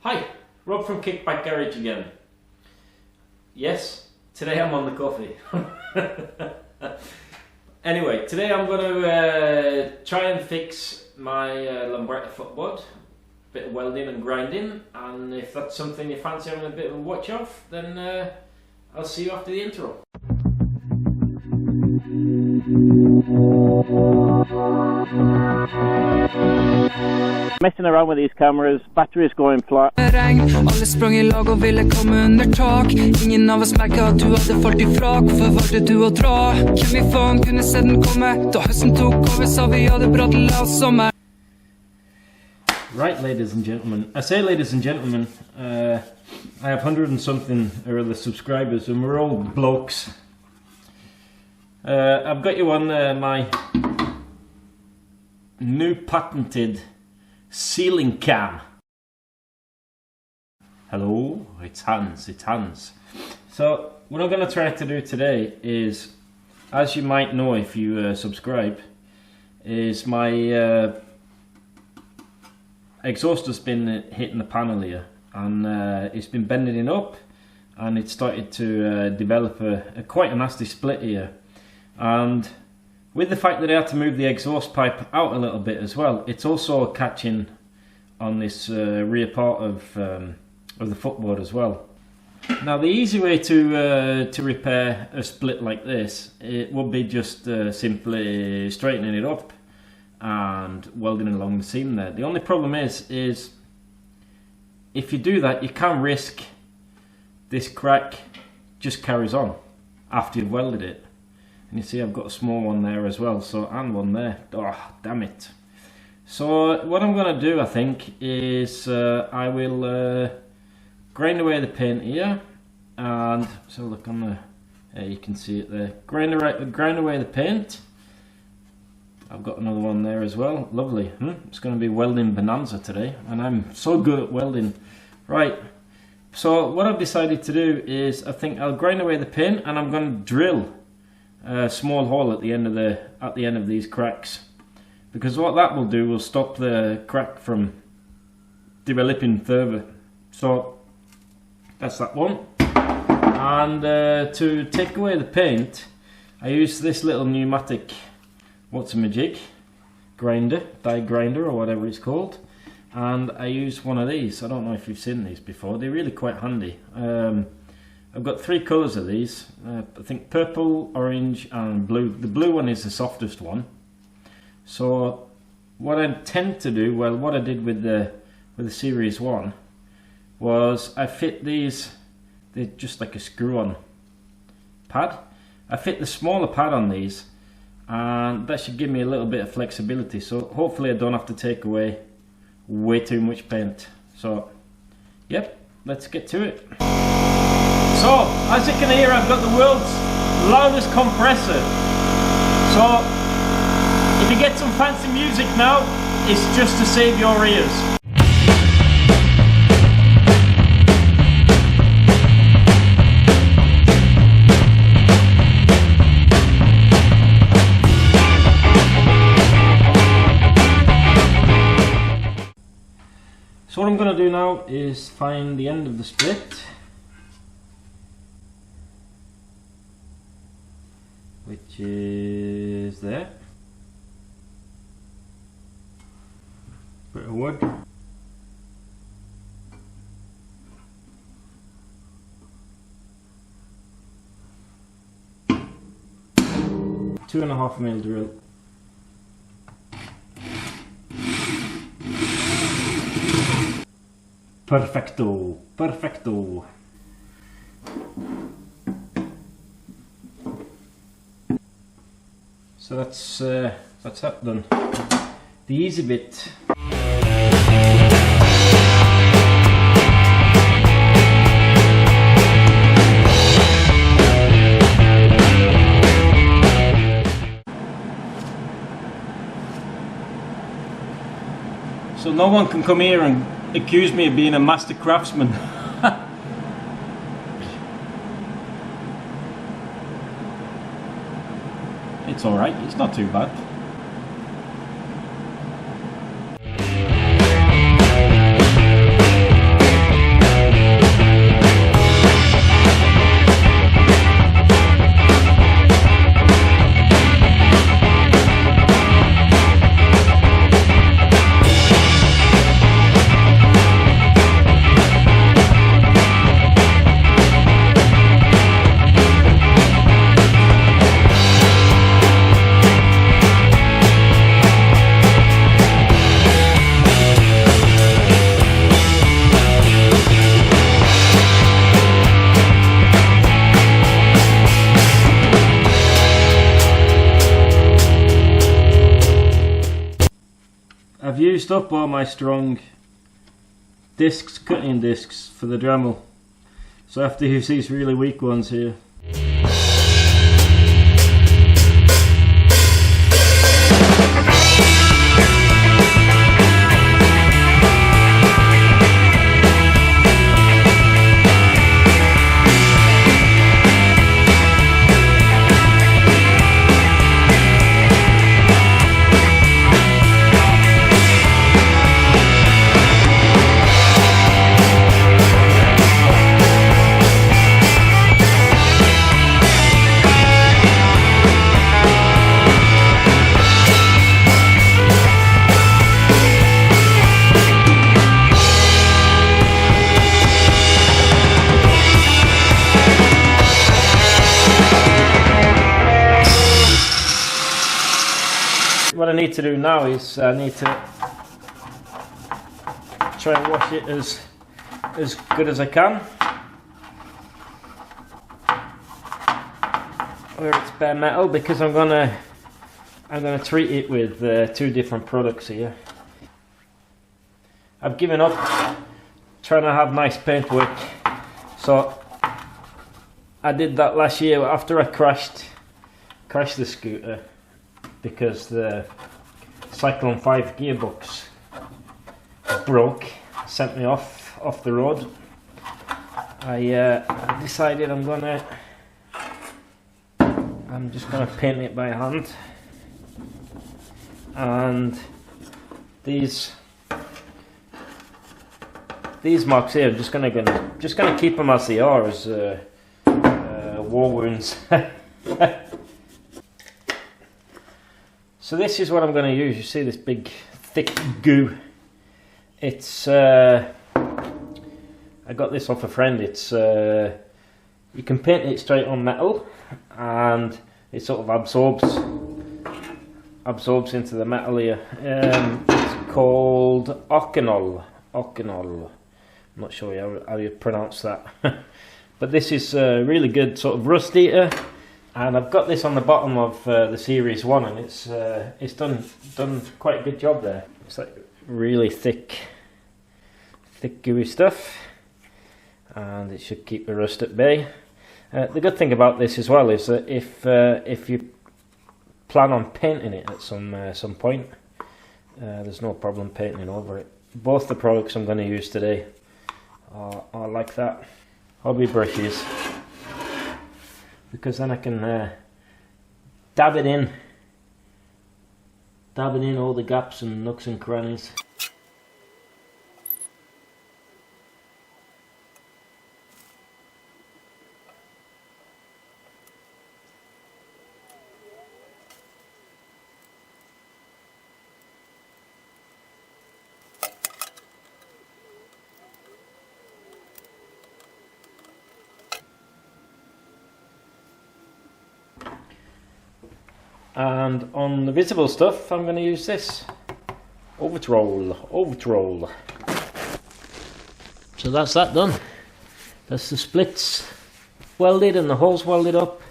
Hi, Rob from Kickback Garage again. Yes, today I'm on the coffee. Anyway, today I'm going to try and fix my lambretta footboard. Bit of welding and grinding, and if that's something you fancy having a bit of a watch of, then I'll see you after the intro. Messing around with these cameras, batteries going flat. Alle sprang I lag og ville komme under tak. Ingen av oss merket at du hadde falt I frak. Hvorfor valgte du å dra? Hvem I faen kunne se den komme? Da høsten tok over, sa vi hadde bra til la sommer. Right, ladies and gentlemen. I say ladies and gentlemen, I have 100 and something or other subscribers, and we're all blokes. I've got you on my new patented ceiling cam. Hello, it's Hans. So what I'm going to try to do today is, as you might know if you subscribe, is my exhaust has been hitting the panel here, and it's been bending it up, and it started to develop a quite a nasty split here. And with the fact that I had to move the exhaust pipe out a little bit as well, it's also catching on this rear part of the footboard as well. Now the easy way to repair a split like this, it would be just simply straightening it up and welding along the seam there. The only problem is if you do that, you can risk this crack just carries on after you've welded it. And you see I've got a small one there as well, so, and one there. Oh, damn it. So what I'm going to do, I think, is I will grind away the paint here, and so look on the, you can see it there. Grind away the paint. I've got another one there as well. Lovely. It's going to be welding bonanza today, and I'm so good at welding. Right. So what I've decided to do is, I think I'll grind away the paint, and I'm going to drill a small hole at the end of these cracks, because what that will do will stop the crack from developing further. So that's that one. And to take away the paint, I use this little pneumatic what's-a-majig grinder, die grinder or whatever it's called, and I use one of these. I don't know if you've seen these before. They're really quite handy. I've got three colours of these. I think purple, orange and blue. The blue one is the softest one. So what I tend to do, well, what I did with the Series 1 was I fit these, they're just like a screw-on pad. I fit the smaller pad on these, and that should give me a little bit of flexibility. So hopefully I don't have to take away way too much paint. So, yep, let's get to it. So, as you can hear, I've got the world's loudest compressor. So, if you get some fancy music now, it's just to save your ears. So what I'm going to do now is find the end of the split, which is there. Bit of wood. Two and a half mil drill. Perfecto, perfecto. So that's that done. The easy bit. So no one can come here and accuse me of being a master craftsman. It's alright, it's not too bad. used up all my strong discs, cutting discs for the Dremel, so I have to use these really weak ones here. What I need to do now is I need to try and wash it as good as I can, where it's bare metal, because I'm gonna treat it with 2 different products here. I've given up trying to have nice paintwork, so I did that last year after I crashed the scooter, because the Cyclone 5 gearbox broke, sent me off the road. I decided I'm just gonna paint it by hand, and these marks here, I'm just gonna keep them as they are, as war wounds. So this is what I'm going to use. You see this big thick goo. It's I got this off a friend. It's you can paint it straight on metal, and it sort of absorbs into the metal here. It's called Owatrol. I'm not sure how you pronounce that, but this is a really good sort of rust eater. And I've got this on the bottom of the Series 1, and it's done quite a good job there. It's like really thick gooey stuff, and it should keep the rust at bay. The good thing about this as well is that if you plan on painting it at some point, there's no problem painting over it. Both the products I'm going to use today are like that. Hobby brushes, because then I can dab it in all the gaps and nooks and crannies. And on the visible stuff, I'm going to use this Owatrol. So that's that done. That's the splits welded and the holes welded up,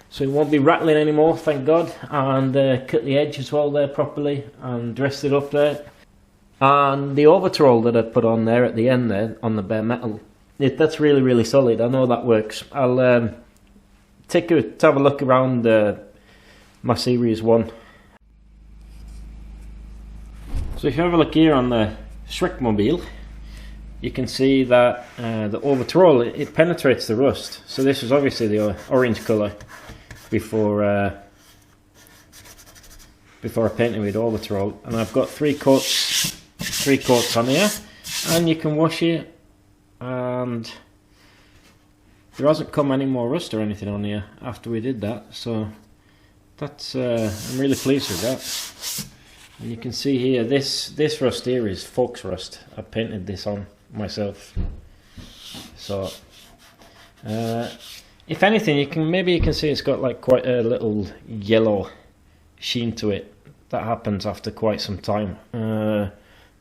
so it won't be rattling anymore, thank God. And cut the edge as well there properly and dressed it up there. And the Owatrol that I put on there at the end there on the bare metal, that's really solid. I know that works. I'll have a look around my Series 1. So if you have a look here on the Shrekmobile, you can see that the Owatrol, it penetrates the rust. So this is obviously the orange colour before I painted with Owatrol, and I've got three coats on here, and you can wash it, and there hasn't come any more rust or anything on here after we did that. So that's I'm really pleased with that. And you can see here, this rust here is Folks rust. I painted this on myself. So if anything, you can see it's got like quite a little yellow sheen to it. That happens after quite some time. I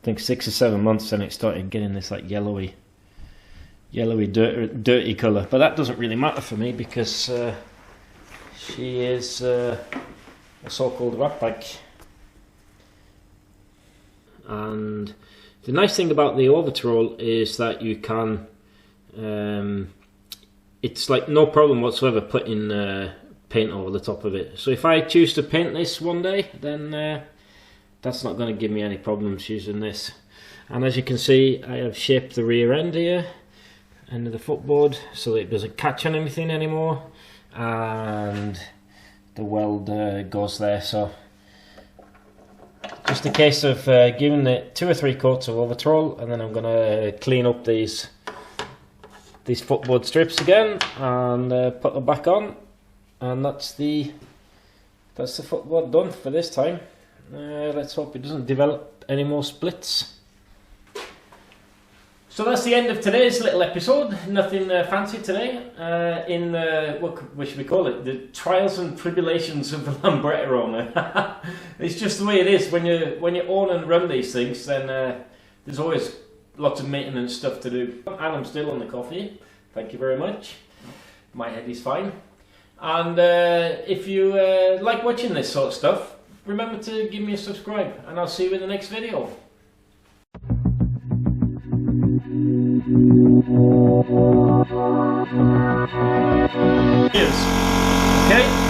think 6 or 7 months, and it started getting this like yellowy dirty colour. But that doesn't really matter for me, because she is a so-called rat bag. And the nice thing about the Owatrol is that you can, it's like no problem whatsoever putting paint over the top of it. So if I choose to paint this one day, then that's not going to give me any problems using this. And as you can see, I have shaped the rear end here, end of the footboard, so that it doesn't catch on anything anymore, and the weld goes there. So just a case of giving it 2 or 3 coats of Owatrol, and then I'm going to clean up these footboard strips again and put them back on, and that's the footboard done for this time. Let's hope it doesn't develop any more splits. So that's the end of today's little episode. Nothing fancy today. In what should we call it? The trials and tribulations of the lambretta owner. It's just the way it is when you own and run these things. Then there's always lots of maintenance stuff to do. And I'm still on the coffee. Thank you very much. My head is fine. And if you like watching this sort of stuff, remember to give me a subscribe, and I'll see you in the next video. Cheers. Okay.